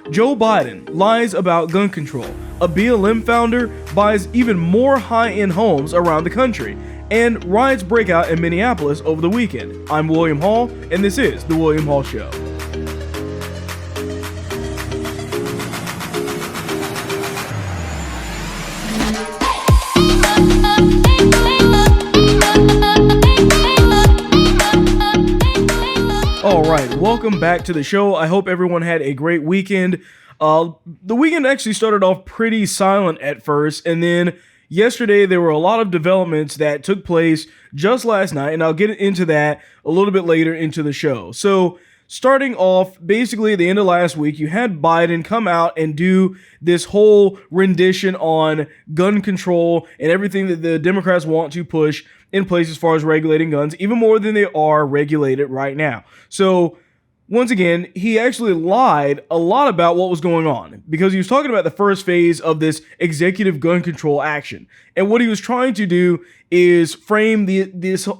Joe Biden lies about gun control. A BLM founder buys even more high-end homes around the country. And riots break out in Minneapolis over the weekend. I'm William Hall, and this is The William Hall Show. All right, welcome back to the show. I hope everyone had a great weekend. The weekend actually started off pretty silent at first, and then yesterday there were a lot of developments that took place just last night, and I'll get into that a little bit later into the show. So starting off, basically at the end of last week, you had Biden come out and do this whole rendition on gun control and everything that the Democrats want to push in place as far as regulating guns, even more than they are regulated right now. So once again, he actually lied a lot about what was going on because he was talking about the first phase of this executive gun control action. And what he was trying to do is frame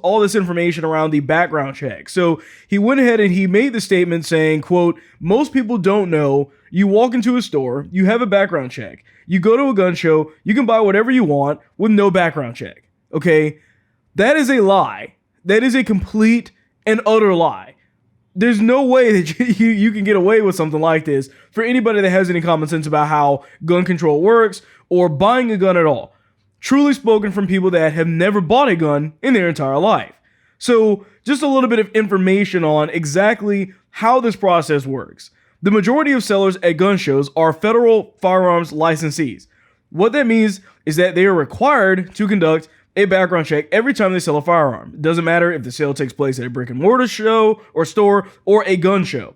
all this information around the background check. So he went ahead and he made the statement saying, quote, "Most people don't know you walk into a store, you have a background check. You go to a gun show, you can buy whatever you want with no background check." Okay? That is a lie. That is a complete and utter lie. There's no way that you can get away with something like this for anybody that has any common sense about how gun control works or buying a gun at all. Truly spoken from people that have never bought a gun in their entire life. So just a little bit of information on exactly how this process works. The majority of sellers at gun shows are federal firearms licensees. What that means is that they are required to conduct a background check every time they sell a firearm. It doesn't matter if the sale takes place at a brick and mortar show or store or a gun show.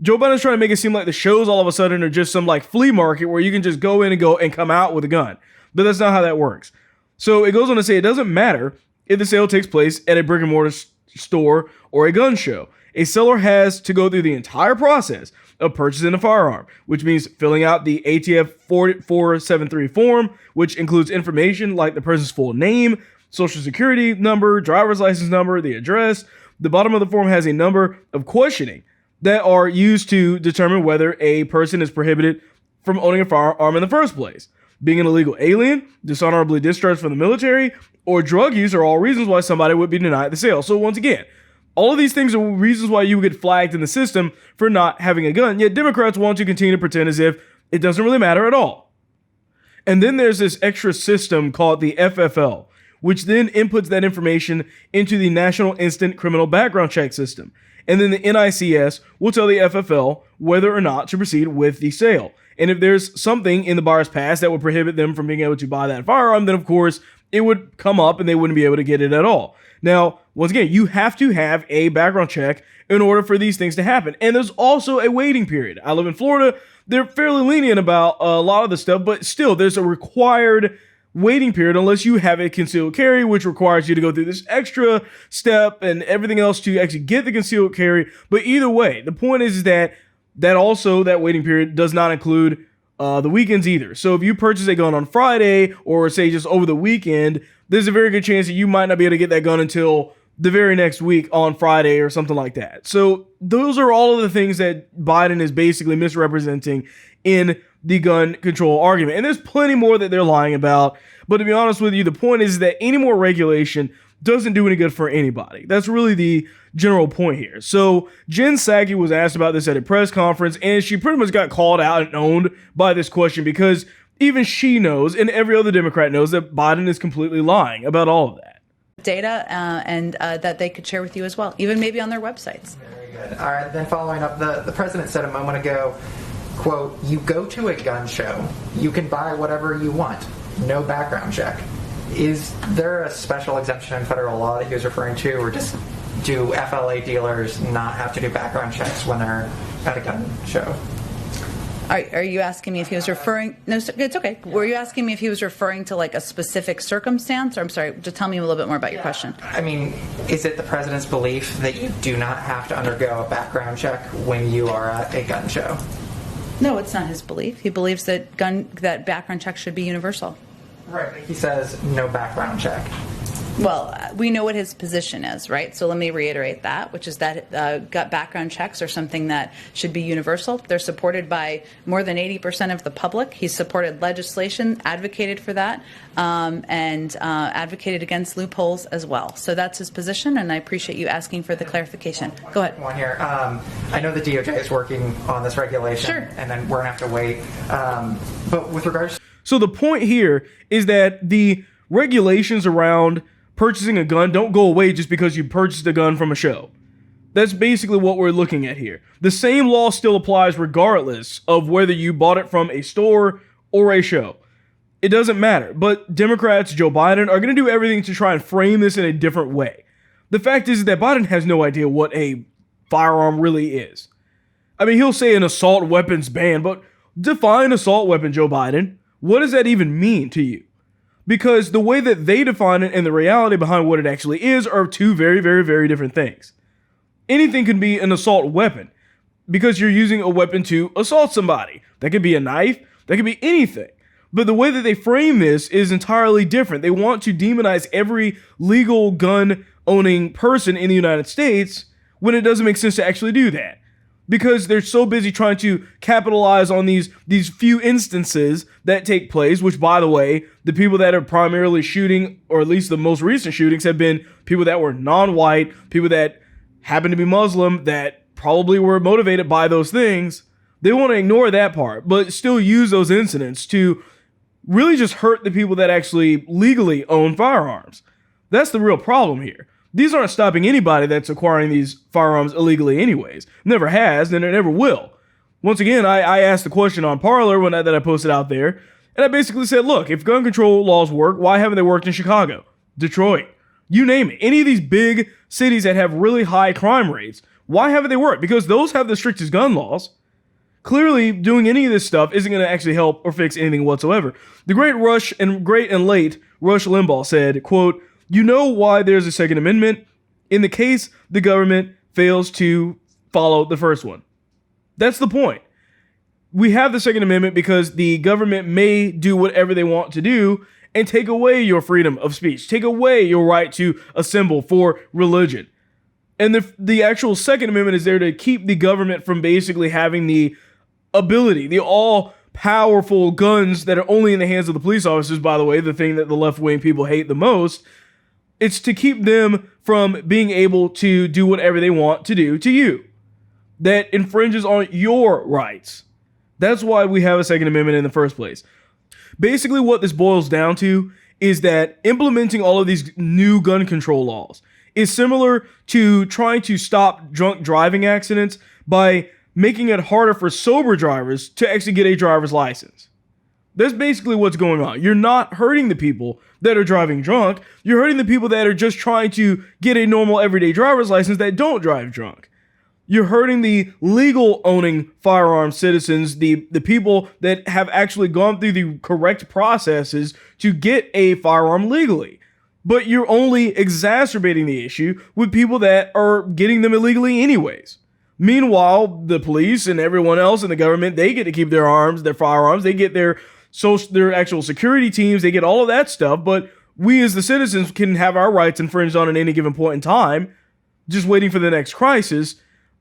Joe Biden's trying to make it seem like the shows all of a sudden are just some like flea market where you can just go in and come out with a gun. But that's not how that works. So it goes on to say it doesn't matter if the sale takes place at a brick and mortar store or a gun show. A seller has to go through the entire process of purchasing a firearm, which means filling out the ATF 4473 form, which includes information like the person's full name, social security number, driver's license number, the address. The bottom of the form has a number of questioning that are used to determine whether a person is prohibited from owning a firearm in the first place. Being an illegal alien, dishonorably discharged from the military, or drug use are all reasons why somebody would be denied the sale. So once again, all of these things are reasons why you would get flagged in the system for not having a gun, yet Democrats want to continue to pretend as if it doesn't really matter at all. And then there's this extra system called the FFL, which then inputs that information into the National Instant Criminal Background Check System. And then the NICS will tell the FFL whether or not to proceed with the sale. And if there's something in the buyer's past that would prohibit them from being able to buy that firearm, then of course it would come up and they wouldn't be able to get it at all. Now, once again, you have to have a background check in order for these things to happen. And there's also a waiting period. I live in Florida. They're fairly lenient about a lot of the stuff, but still there's a required waiting period unless you have a concealed carry, which requires you to go through this extra step and everything else to actually get the concealed carry. But either way, the point is that that waiting period does not include the weekends either. So if you purchase a gun on Friday or say just over the weekend, there's a very good chance that you might not be able to get that gun until the very next week on Friday or something like that. So those are all of the things that Biden is basically misrepresenting in the gun control argument. And there's plenty more that they're lying about. But to be honest with you, the point is that any more regulation doesn't do any good for anybody. That's really the general point here. So Jen Psaki was asked about this at a press conference, and she pretty much got called out and owned by this question because even she knows, and every other Democrat knows, that Biden is completely lying about all of that. Data and that they could share with you as well, even maybe on their websites. Very good. All right, then following up, the president said a moment ago, quote, "You go to a gun show, you can buy whatever you want, no background check." Is there a special exemption in federal law that he was referring to, or just do FLA dealers not have to do background checks when they're at a gun show? Are you asking me if he was referring? No, it's okay. Were you asking me if he was referring to like a specific circumstance? Or I'm sorry, just tell me a little bit more about your question. I mean, is it the president's belief that you do not have to undergo a background check when you are at a gun show? No, it's not his belief. He believes that background check should be universal. Right. He says no background check. Well, we know what his position is, right? So let me reiterate that, which is that gut background checks are something that should be universal. They're supported by more than 80% of the public. He's supported legislation, advocated for that, and advocated against loopholes as well. So that's his position, and I appreciate you asking for the clarification. Go ahead. One here. I know the DOJ is working on this regulation, sure, and then we're going to have to wait. But with regards... So the point here is that the regulations around purchasing a gun don't go away just because you purchased a gun from a show. That's basically what we're looking at here. The same law still applies regardless of whether you bought it from a store or a show. It doesn't matter. But Democrats, Joe Biden, are going to do everything to try and frame this in a different way. The fact is that Biden has no idea what a firearm really is. I mean, he'll say an assault weapons ban, but define assault weapon, Joe Biden. What does that even mean to you? Because the way that they define it and the reality behind what it actually is are two very, very, very different things. Anything can be an assault weapon because you're using a weapon to assault somebody. That could be a knife. That could be anything. But the way that they frame this is entirely different. They want to demonize every legal gun-owning person in the United States when it doesn't make sense to actually do that. Because they're so busy trying to capitalize on these few instances that take place, which, by the way, the people that are primarily shooting, or at least the most recent shootings, have been people that were non-white, people that happen to be Muslim, that probably were motivated by those things. They want to ignore that part, but still use those incidents to really just hurt the people that actually legally own firearms. That's the real problem here. These aren't stopping anybody that's acquiring these firearms illegally anyways. Never has, and it never will. Once again, I asked the question on Parler that I posted out there, and I basically said, look, if gun control laws work, why haven't they worked in Chicago, Detroit, you name it? Any of these big cities that have really high crime rates, why haven't they worked? Because those have the strictest gun laws. Clearly, doing any of this stuff isn't going to actually help or fix anything whatsoever. The great and late Rush Limbaugh said, quote, "You know why there's a Second Amendment? In the case the government fails to follow the first one." That's the point. We have the Second Amendment because the government may do whatever they want to do and take away your freedom of speech, take away your right to assemble for religion. And the actual Second Amendment is there to keep the government from basically having the ability, the all-powerful guns that are only in the hands of the police officers, by the way, the thing that the left-wing people hate the most. It's to keep them from being able to do whatever they want to do to you. That infringes on your rights. That's why we have a Second Amendment in the first place. Basically, what this boils down to is that implementing all of these new gun control laws is similar to trying to stop drunk driving accidents by making it harder for sober drivers to actually get a driver's license. That's basically what's going on. You're not hurting the people that are driving drunk. You're hurting the people that are just trying to get a normal everyday driver's license that don't drive drunk. You're hurting the legal owning firearm citizens, the people that have actually gone through the correct processes to get a firearm legally. But you're only exacerbating the issue with people that are getting them illegally anyways. Meanwhile, the police and everyone else in the government, they get to keep their arms, their firearms, they get their actual security teams, they get all of that stuff, but we as the citizens can have our rights infringed on at any given point in time, just waiting for the next crisis.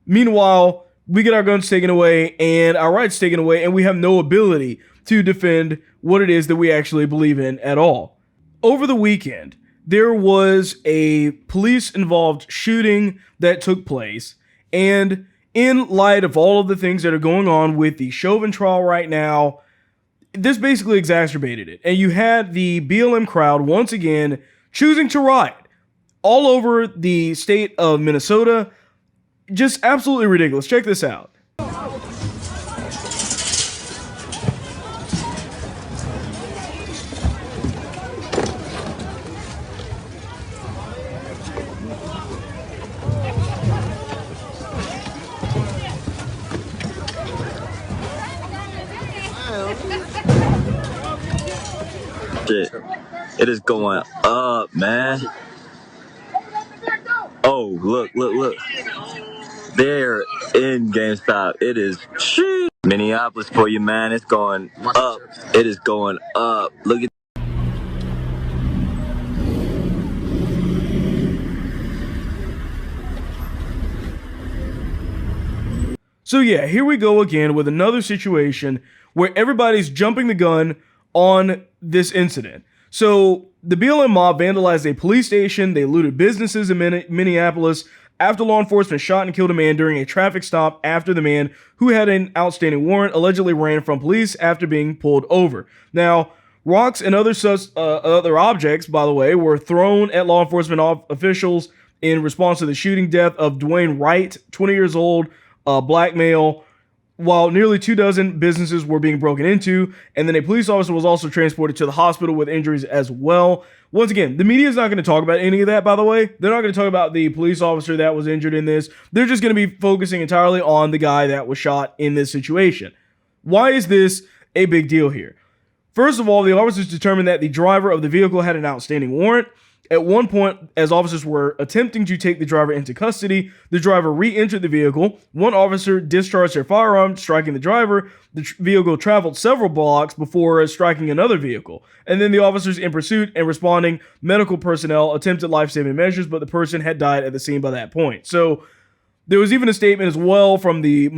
Meanwhile, we get our guns taken away and our rights taken away, and we have no ability to defend what it is that we actually believe in at all. Over the weekend, there was a police-involved shooting that took place, and in light of all of the things that are going on with the Chauvin trial right now, this basically exacerbated it. And you had the BLM crowd once again choosing to riot all over the state of Minnesota. Just absolutely ridiculous. Check this out. Shit. It is going up, man. Oh, look. They're in GameStop. It is Minneapolis for you, man. It's going up. It is going up. Look at So yeah, here we go again with another situation where everybody's jumping the gun on this incident. So the BLM mob vandalized a police station. They looted businesses in Minneapolis after law enforcement shot and killed a man during a traffic stop after the man who had an outstanding warrant allegedly ran from police after being pulled over. Now, rocks and other objects, by the way, were thrown at law enforcement officials in response to the shooting death of Daunte Wright, 20 years old, black male, while nearly 24 businesses were being broken into, and then a police officer was also transported to the hospital with injuries as well. Once again, the media is not going to talk about any of that, by the way. They're not going to talk about the police officer that was injured in this. They're just going to be focusing entirely on the guy that was shot in this situation. Why is this a big deal here? First of all, the officers determined that the driver of the vehicle had an outstanding warrant. At one point, as officers were attempting to take the driver into custody, the driver re-entered the vehicle. One officer discharged their firearm, striking the driver. The vehicle traveled several blocks before striking another vehicle. And then the officers in pursuit and responding medical personnel attempted life-saving measures, but the person had died at the scene by that point. So there was even a statement as well from the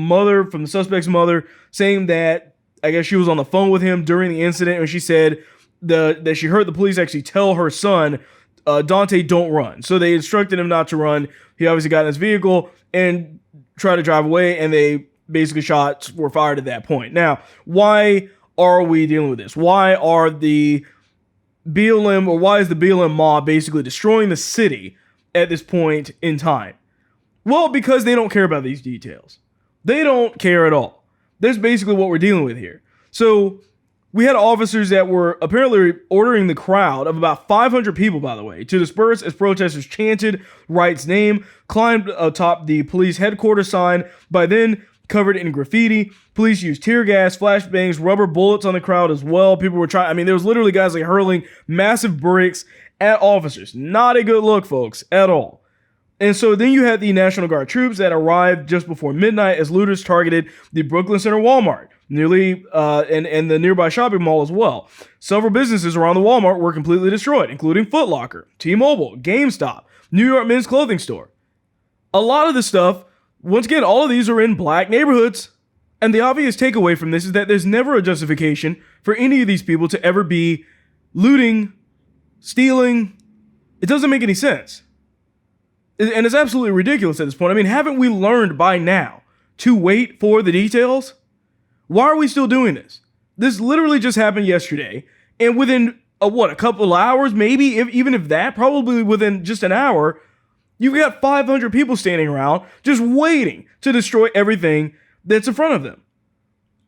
suspect's mother, saying that I guess she was on the phone with him during the incident, and she said that she heard the police actually tell her son, Daunte, don't run. So they instructed him not to run. He obviously got in his vehicle and tried to drive away, and they basically shots were fired at that point. Now, why are we dealing with this? Why is the BLM mob basically destroying the city at this point in time? Well, because they don't care about these details. They don't care at all. That's basically what we're dealing with here. So we had officers that were apparently ordering the crowd of about 500 people, by the way, to disperse as protesters chanted Wright's name, climbed atop the police headquarters sign, by then covered in graffiti. Police used tear gas, flashbangs, rubber bullets on the crowd as well. People were there was literally guys like hurling massive bricks at officers. Not a good look, folks, at all. And so then you had the National Guard troops that arrived just before midnight as looters targeted the Brooklyn Center Walmart, and the nearby shopping mall as well. Several businesses around the Walmart were completely destroyed, including Foot Locker, T-Mobile, GameStop, New York Men's Clothing Store. A lot of this stuff, once again, all of these are in black neighborhoods. And the obvious takeaway from this is that there's never a justification for any of these people to ever be looting, stealing. It doesn't make any sense. And it's absolutely ridiculous at this point. I mean, haven't we learned by now to wait for the details? Why are we still doing this? This literally just happened yesterday. And within, a couple of hours, maybe, even if that, probably within just an hour, you've got 500 people standing around just waiting to destroy everything that's in front of them.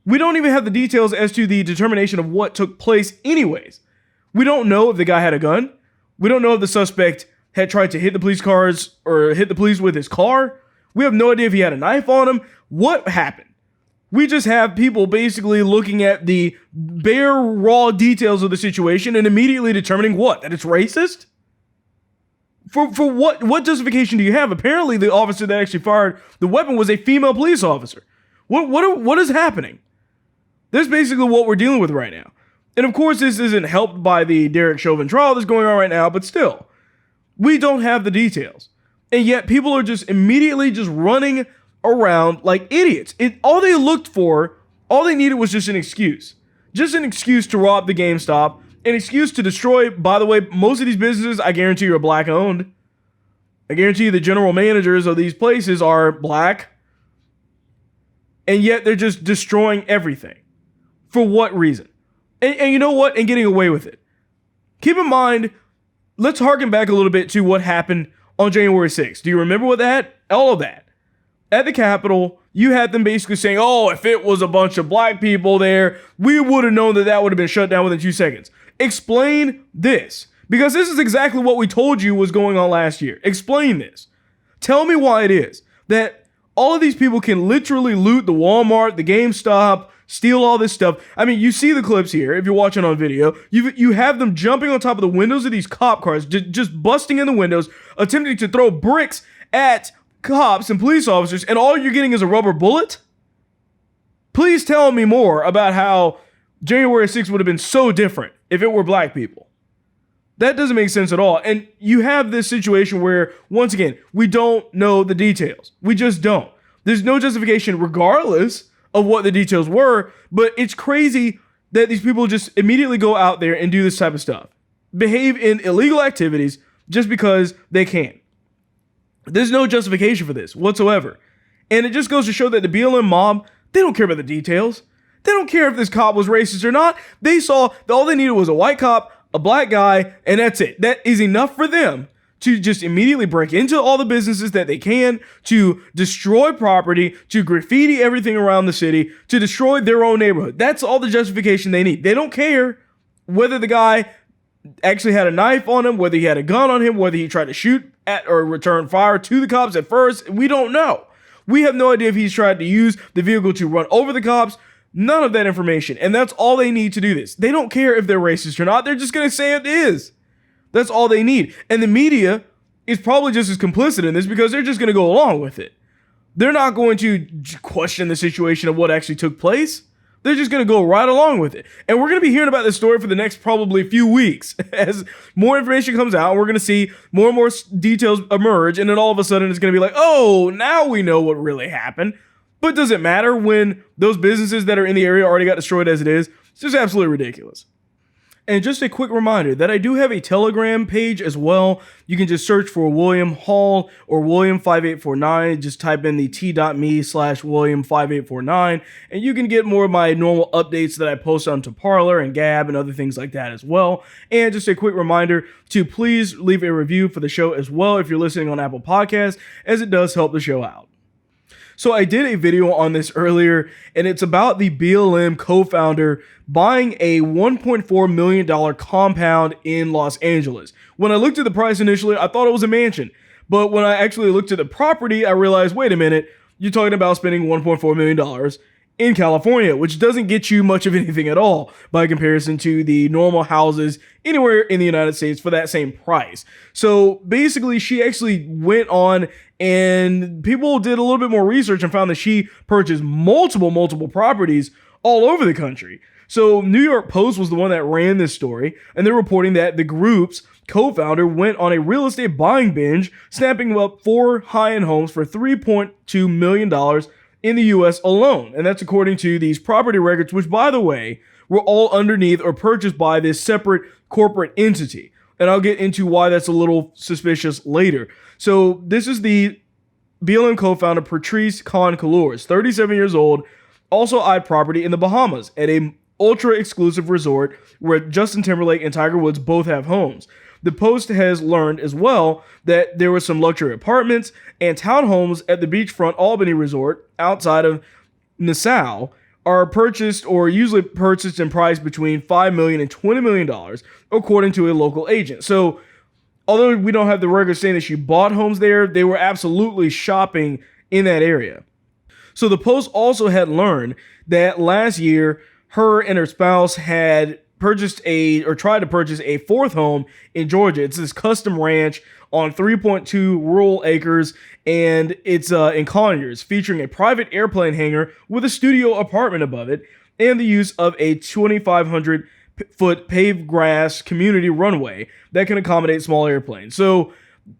We don't even have the details as to the determination of what took place anyways. We don't know if the guy had a gun. We don't know if the suspect had tried to hit the police cars or hit the police with his car. We have no idea if he had a knife on him. What happened? We just have people basically looking at the bare, raw details of the situation and immediately determining what? That it's racist? For what justification do you have? Apparently, the officer that actually fired the weapon was a female police officer. What is happening? That's basically what we're dealing with right now. And of course, this isn't helped by the Derek Chauvin trial that's going on right now, but still. We don't have the details. And yet people are just immediately just running around like idiots. All they needed was just an excuse. Just an excuse to rob the GameStop. An excuse to destroy, by the way, most of these businesses, I guarantee you, are black owned. I guarantee you the general managers of these places are black. And yet they're just destroying everything. For what reason? And you know what? And getting away with it. Keep in mind, let's harken back a little bit to what happened on January 6th. Do you remember all of that? At the Capitol, you had them basically saying, oh, if it was a bunch of black people there, we would have known that would have been shut down within 2 seconds. Explain this. Because this is exactly what we told you was going on last year. Explain this. Tell me why it is that all of these people can literally loot the Walmart, the GameStop, steal all this stuff. I mean, you see the clips here, if you're watching on video. You have them jumping on top of the windows of these cop cars, just busting in the windows, attempting to throw bricks at cops and police officers, and all you're getting is a rubber bullet? Please tell me more about how January 6th would have been so different if it were black people. That doesn't make sense at all. And you have this situation where, once again, we don't know the details. We just don't. There's no justification regardless of what the details were, but it's crazy that these people just immediately go out there and do this type of stuff. Behave in illegal activities just because they can. There's no justification for this whatsoever. And it just goes to show that the BLM mob, they don't care about the details. They don't care if this cop was racist or not. They saw that all they needed was a white cop, a black guy, and that's it. That is enough for them to just immediately break into all the businesses that they can, to destroy property, to graffiti everything around the city, to destroy their own neighborhood. That's all the justification they need. They don't care whether the guy actually had a knife on him, whether he had a gun on him, whether he tried to shoot at or return fire to the cops at first. We don't know. We have no idea if he's tried to use the vehicle to run over the cops. None of that information. And that's all they need to do this. They don't care if they're racist or not. They're just going to say it is. That's all they need. And the media is probably just as complicit in this because they're just going to go along with it. They're not going to question the situation of what actually took place. They're just going to go right along with it. And we're going to be hearing about this story for the next probably few weeks as more information comes out. We're going to see more and more details emerge. And then all of a sudden it's going to be like, oh, now we know what really happened. But does it matter when those businesses that are in the area already got destroyed as it is? It's just absolutely ridiculous. And just a quick reminder that I do have a Telegram page as well. You can just search for William Hall or William5849. Just type in the t.me/William5849 and you can get more of my normal updates that I post onto Parler and Gab and other things like that as well. And just a quick reminder to please leave a review for the show as well if you're listening on Apple Podcasts, as it does help the show out. So I did a video on this earlier, and it's about the BLM co-founder buying a $1.4 million compound in Los Angeles. When I looked at the price initially, I thought it was a mansion. But when I actually looked at the property, I realized, wait a minute, you're talking about spending $1.4 million in California, which doesn't get you much of anything at all by comparison to the normal houses anywhere in the United States for that same price. So basically, she actually went on and people did a little bit more research and found that she purchased multiple properties all over the country. So New York Post was the one that ran this story, and they're reporting that the group's co-founder went on a real estate buying binge, snapping up 4 high-end homes for $3.2 million in the U.S. alone. And that's according to these property records, which, by the way, were all underneath or purchased by this separate corporate entity. And I'll get into why that's a little suspicious later. So this is the BLM co-founder Patrisse Khan-Cullors, 37 years old, also eyed property in the Bahamas at a ultra-exclusive resort where Justin Timberlake and Tiger Woods both have homes. The Post has learned as well that there were some luxury apartments and townhomes at the beachfront Albany resort outside of Nassau are purchased or usually purchased and priced between $5 million and $20 million, according to a local agent. So although we don't have the record saying that she bought homes there, they were absolutely shopping in that area. So the Post also had learned that last year, her and her spouse had purchased tried to purchase a 4th home in Georgia. It's this custom ranch on 3.2 rural acres, and it's in Conyers, featuring a private airplane hangar with a studio apartment above it, and the use of a 2,500-foot paved grass community runway that can accommodate small airplanes. So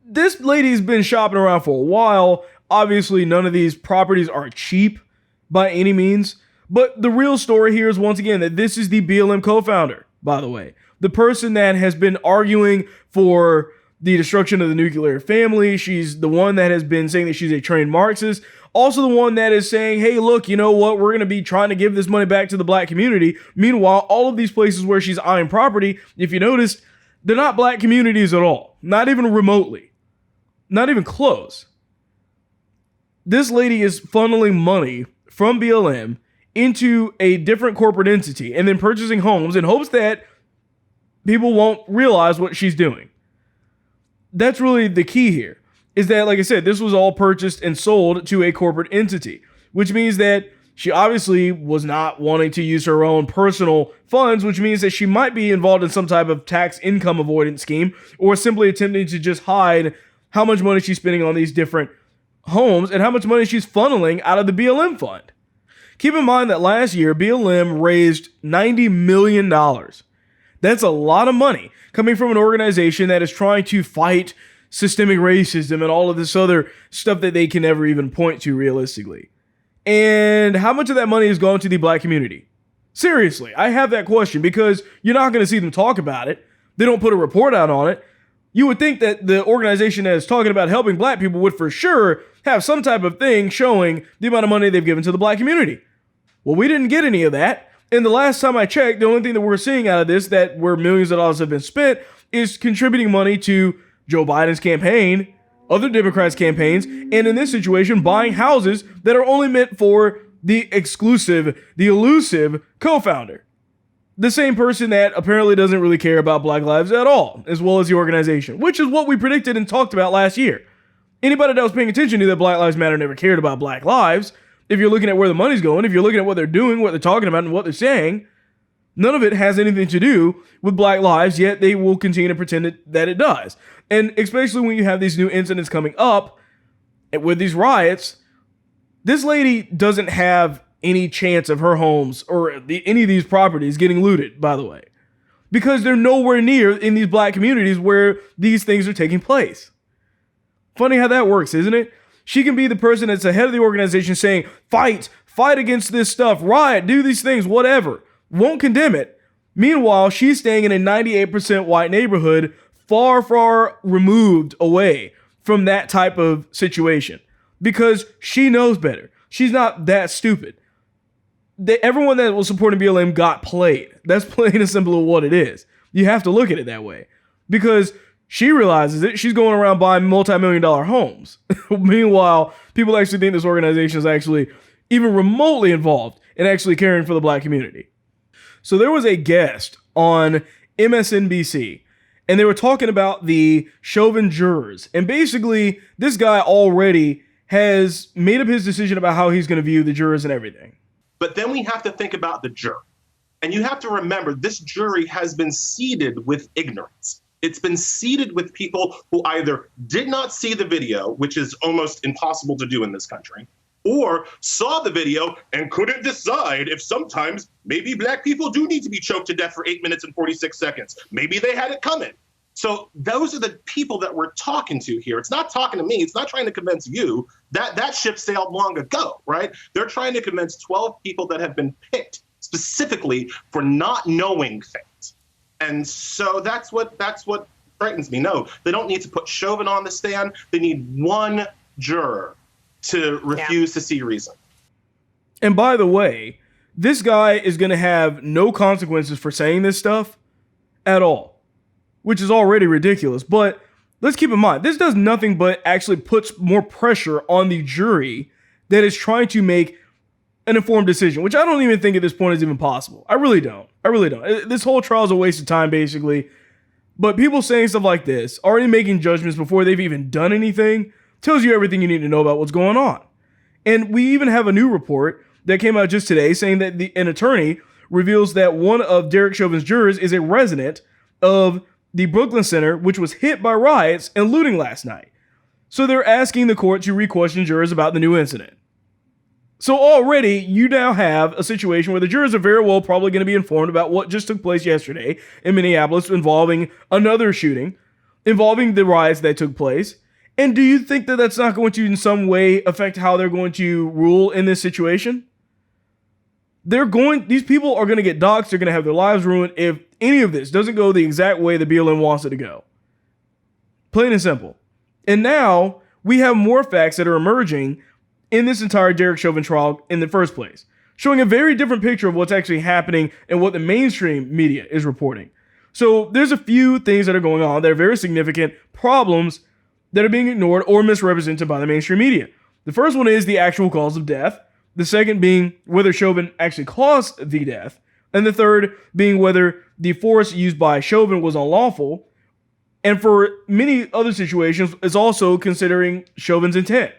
this lady's been shopping around for a while. Obviously, none of these properties are cheap by any means. But the real story here is, once again, that this is the BLM co-founder, by the way. The person that has been arguing for the destruction of the nuclear family. She's the one that has been saying that she's a trained Marxist. Also the one that is saying, hey, look, you know what? We're going to be trying to give this money back to the black community. Meanwhile, all of these places where she's eyeing property, if you notice, they're not black communities at all. Not even remotely. Not even close. This lady is funneling money from BLM into a different corporate entity and then purchasing homes in hopes that people won't realize what she's doing. That's really the key here, is that, like I said, this was all purchased and sold to a corporate entity, which means that she obviously was not wanting to use her own personal funds, which means that she might be involved in some type of tax income avoidance scheme or simply attempting to just hide how much money she's spending on these different homes and how much money she's funneling out of the BLM fund. Keep in mind that last year, BLM raised $90 million. That's a lot of money coming from an organization that is trying to fight systemic racism and all of this other stuff that they can never even point to realistically. And how much of that money has gone to the black community? Seriously, I have that question because you're not going to see them talk about it. They don't put a report out on it. You would think that the organization that is talking about helping black people would for sure have some type of thing showing the amount of money they've given to the black community. Well, we didn't get any of that. And the last time I checked, the only thing that we're seeing out of this, that where millions of dollars have been spent, is contributing money to Joe Biden's campaign, other Democrats' campaigns, and in this situation, buying houses that are only meant for the elusive co-founder. The same person that apparently doesn't really care about Black lives at all, as well as the organization, which is what we predicted and talked about last year. Anybody that was paying attention to that Black Lives Matter never cared about Black lives. If you're looking at where the money's going, if you're looking at what they're doing, what they're talking about, and what they're saying, none of it has anything to do with Black lives, yet they will continue to pretend that it does. And especially when you have these new incidents coming up with these riots, this lady doesn't have any chance of her homes or any of these properties getting looted, by the way, because they're nowhere near in these black communities where these things are taking place. Funny how that works, isn't it? She can be the person that's the head of the organization saying, fight against this stuff, riot, do these things, whatever. Won't condemn it. Meanwhile, she's staying in a 98% white neighborhood, far removed away from that type of situation because she knows better. She's not that stupid. Everyone that was supporting BLM got played. That's plain and simple of what it is. You have to look at it that way because she realizes it. She's going around buying multi-million-dollar homes. Meanwhile, people actually think this organization is actually even remotely involved in actually caring for the black community. So there was a guest on MSNBC, and they were talking about the Chauvin jurors. And basically, this guy already has made up his decision about how he's going to view the jurors and everything. But then we have to think about the jury. And you have to remember, this jury has been seeded with ignorance. It's been seeded with people who either did not see the video, which is almost impossible to do in this country, or saw the video and couldn't decide if sometimes maybe black people do need to be choked to death for 8 minutes and 46 seconds. Maybe they had it coming. So those are the people that we're talking to here. It's not talking to me. It's not trying to convince you. That ship sailed long ago, right? They're trying to convince 12 people that have been picked specifically for not knowing things. And so that's what frightens me. No, they don't need to put Chauvin on the stand. They need one juror to refuse to see reason. And by the way, this guy is going to have no consequences for saying this stuff at all, which is already ridiculous. But let's keep in mind, this does nothing but actually puts more pressure on the jury that is trying to make an informed decision, which I don't even think at this point is even possible. I really don't. This whole trial is a waste of time, basically. But people saying stuff like this, already making judgments before they've even done anything, tells you everything you need to know about what's going on. And we even have a new report that came out just today saying that an attorney reveals that one of Derek Chauvin's jurors is a resident of the Brooklyn Center, which was hit by riots and looting last night. So they're asking the court to re-question jurors about the new incident. So already you now have a situation where the jurors are very well probably going to be informed about what just took place yesterday in Minneapolis involving another shooting, involving the riots that took place. And do you think that that's not going to in some way affect how they're going to rule in this situation? These people are going to get doxxed. They're going to have their lives ruined if any of this doesn't go the exact way the BLM wants it to go. Plain and simple. And now we have more facts that are emerging in this entire Derek Chauvin trial in the first place, showing a very different picture of what's actually happening and what the mainstream media is reporting. So there's a few things that are going on that are very significant problems that are being ignored or misrepresented by the mainstream media. The first one is the actual cause of death. The second being whether Chauvin actually caused the death. And the third being whether the force used by Chauvin was unlawful. And for many other situations, it's also considering Chauvin's intent.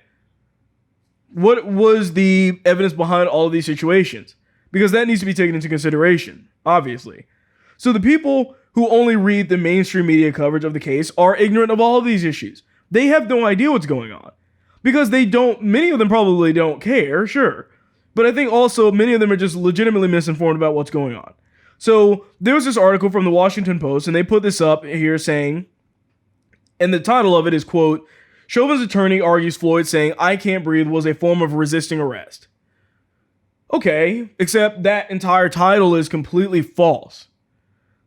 What was the evidence behind all of these situations? Because that needs to be taken into consideration, obviously. So the people who only read the mainstream media coverage of the case are ignorant of all of these issues. They have no idea what's going on. Because many of them probably don't care, sure. But I think also many of them are just legitimately misinformed about what's going on. So there was this article from the Washington Post, and they put this up here saying, And the title of it is, quote, Chauvin's attorney argues Floyd saying "I can't breathe" was a form of resisting arrest. Okay, except that entire title is completely false.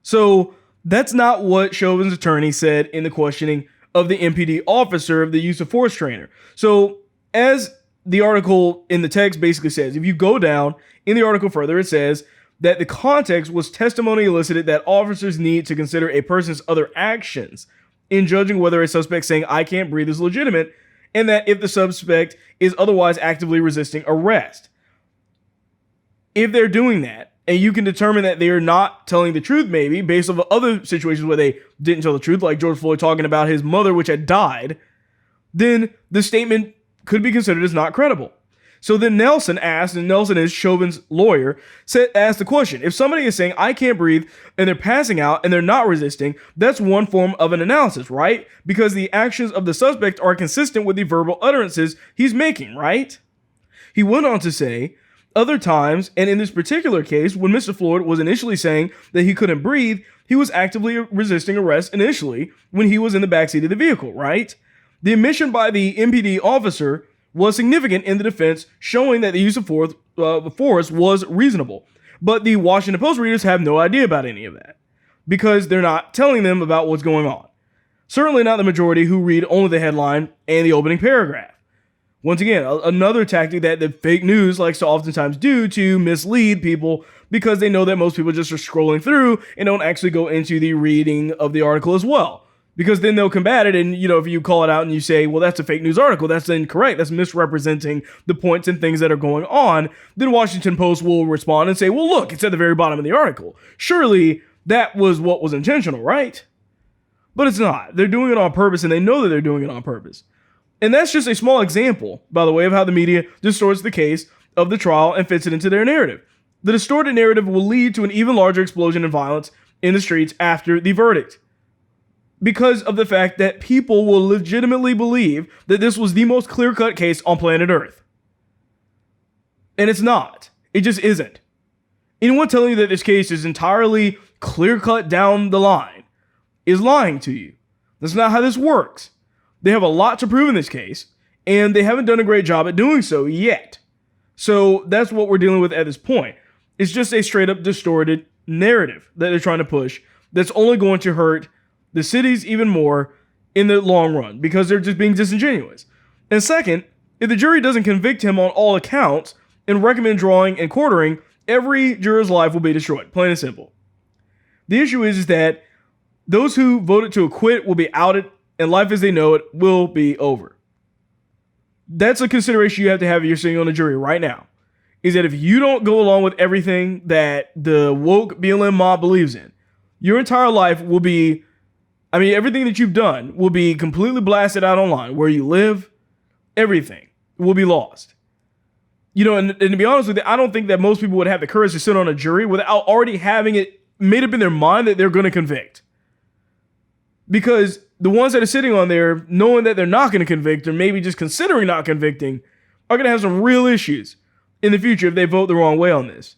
So that's not what Chauvin's attorney said in the questioning of the MPD officer of the use of force trainer. So as the article in the text basically says, if you go down in the article further, it says that the context was testimony elicited that officers need to consider a person's other actions in judging whether a suspect saying "I can't breathe" is legitimate, and that if the suspect is otherwise actively resisting arrest. If they're doing that, and you can determine that they are not telling the truth, maybe based on other situations where they didn't tell the truth, like George Floyd talking about his mother, which had died, then the statement could be considered as not credible. So then Nelson asked, and Nelson is Chauvin's lawyer, asked the question: if somebody is saying "I can't breathe" and they're passing out and they're not resisting, that's one form of an analysis, right? Because the actions of the suspect are consistent with the verbal utterances he's making, right? He went on to say, other times, and in this particular case, when Mr. Floyd was initially saying that he couldn't breathe, he was actively resisting arrest initially when he was in the backseat of the vehicle, right? The admission by the MPD officer was significant in the defense, showing that the use of force was reasonable. But the Washington Post readers have no idea about any of that because they're not telling them about what's going on. Certainly not the majority who read only the headline and the opening paragraph. Once again, another tactic that the fake news likes to oftentimes do to mislead people because they know that most people just are scrolling through and don't actually go into the reading of the article as well. Because then they'll combat it, and if you call it out and you say, well, that's a fake news article, that's incorrect, that's misrepresenting the points and things that are going on, then Washington Post will respond and say, well, look, it's at the very bottom of the article. Surely that was what was intentional, right? But it's not. They're doing it on purpose, and they know that they're doing it on purpose. And that's just a small example, by the way, of how the media distorts the case of the trial and fits it into their narrative. The distorted narrative will lead to an even larger explosion in violence in the streets after the verdict, because of the fact that people will legitimately believe that this was the most clear-cut case on planet Earth. And it's not. It just isn't. Anyone telling you that this case is entirely clear-cut down the line is lying to you. That's not how this works. They have a lot to prove in this case, and they haven't done a great job at doing so yet. So that's what we're dealing with at this point. It's just a straight-up distorted narrative that they're trying to push that's only going to hurt the cities even more in the long run because they're just being disingenuous. And second, if the jury doesn't convict him on all accounts and recommend drawing and quartering, every juror's life will be destroyed, plain and simple. The issue is that those who voted to acquit will be outed and life as they know it will be over. That's a consideration you have to have if you're sitting on a jury right now, is that if you don't go along with everything that the woke BLM mob believes in, your entire life will be, everything that you've done will be completely blasted out online. Where you live, everything will be lost. And to be honest with you, I don't think that most people would have the courage to sit on a jury without already having it made up in their mind that they're going to convict. Because the ones that are sitting on there, knowing that they're not going to convict or maybe just considering not convicting, are going to have some real issues in the future if they vote the wrong way on this.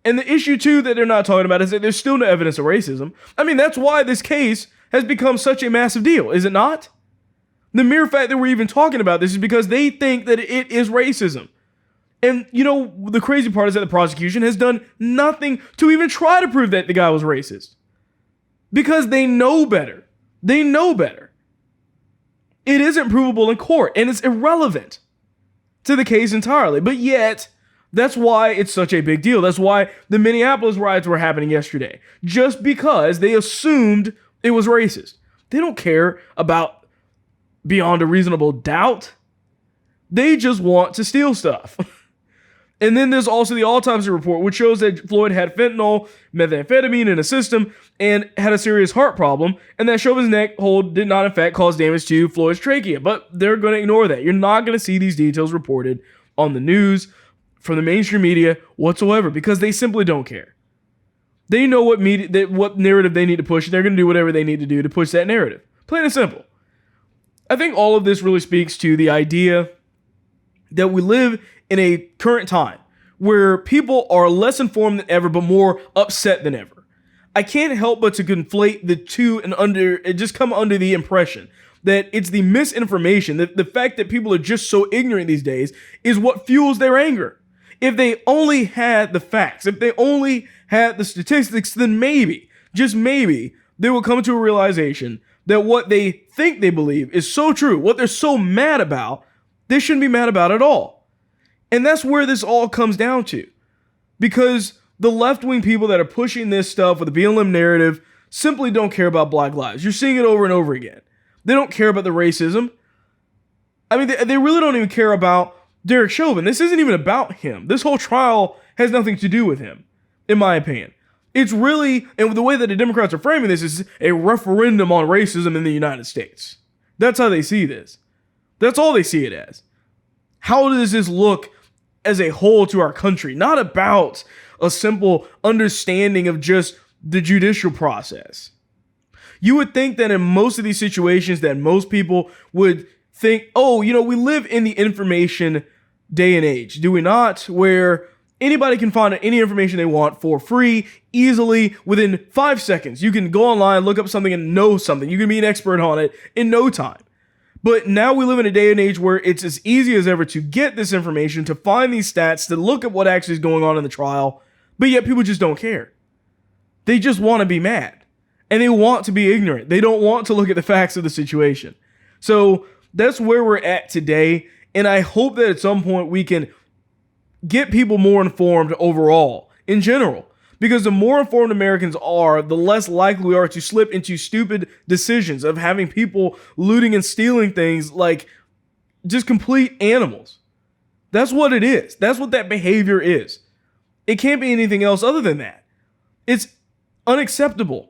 And the issue, too, that they're not talking about is that there's still no evidence of racism. That's why this case has become such a massive deal, is it not? The mere fact that we're even talking about this is because they think that it is racism. And, the crazy part is that the prosecution has done nothing to even try to prove that the guy was racist. Because they know better. They know better. It isn't provable in court, and it's irrelevant to the case entirely. But yet, that's why it's such a big deal. That's why the Minneapolis riots were happening yesterday. Just because they assumed it was racist. They don't care about beyond a reasonable doubt. They just want to steal stuff. And then there's also the autopsy report, which shows that Floyd had fentanyl, methamphetamine in his system, and had a serious heart problem, and that Chauvin's neck hold did not, in fact, cause damage to Floyd's trachea. But they're going to ignore that. You're not going to see these details reported on the news, from the mainstream media whatsoever, because they simply don't care. They know what narrative they need to push, and they're going to do whatever they need to do to push that narrative. Plain and simple. I think all of this really speaks to the idea that we live in a current time where people are less informed than ever, but more upset than ever. I can't help but to conflate the two and just come under the impression that it's the misinformation, that the fact that people are just so ignorant these days is what fuels their anger. If they only had the facts, if they only had the statistics, then maybe, just maybe, they will come to a realization that what they think they believe is so true, what they're so mad about, they shouldn't be mad about at all. And that's where this all comes down to. Because the left-wing people that are pushing this stuff with the BLM narrative simply don't care about Black lives. You're seeing it over and over again. They don't care about the racism. I mean, they really don't even care about Derek Chauvin. This isn't even about him. This whole trial has nothing to do with him, in my opinion. It's really, and the way that the Democrats are framing this is a referendum on racism in the United States. That's how they see this. That's all they see it as. How does this look as a whole to our country? Not about a simple understanding of just the judicial process. You would think that in most of these situations that most people would think, oh, we live in the information day and age, do we not? Where anybody can find any information they want for free, easily, within 5 seconds. You can go online, look up something and know something. You can be an expert on it in no time. But now we live in a day and age where it's as easy as ever to get this information, to find these stats, to look at what actually is going on in the trial, but yet people just don't care. They just want to be mad. And they want to be ignorant. They don't want to look at the facts of the situation. So that's where we're at today. And I hope that at some point we can get people more informed overall, in general. Because the more informed Americans are, the less likely we are to slip into stupid decisions of having people looting and stealing things like just complete animals. That's what it is. That's what that behavior is. It can't be anything else other than that. It's unacceptable.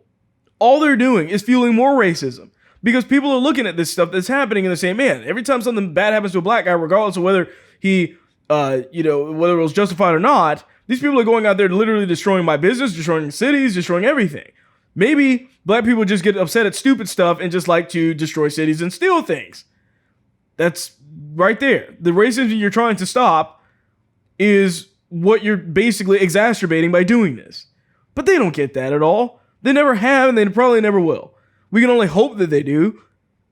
All they're doing is fueling more racism because people are looking at this stuff that's happening and they're saying, man, every time something bad happens to a black guy, regardless of whether he, whether it was justified or not, these people are going out there literally destroying my business, destroying cities, destroying everything. Maybe black people just get upset at stupid stuff and just like to destroy cities and steal things. That's right there. The racism you're trying to stop is what you're basically exacerbating by doing this. But they don't get that at all. They never have, and they probably never will. We can only hope that they do.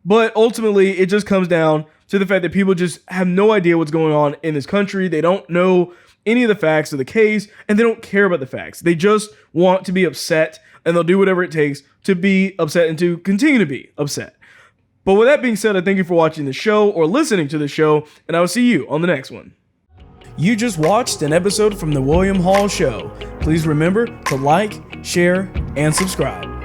But ultimately, it just comes down to the fact that people just have no idea what's going on in this country. They don't know any of the facts of the case, and they don't care about the facts. They just want to be upset, and they'll do whatever it takes to be upset and to continue to be upset. But with that being said, I thank you for watching the show or listening to the show, and I will see you on the next one. You just watched an episode from The William Hall Show. Please remember to like, share, and subscribe.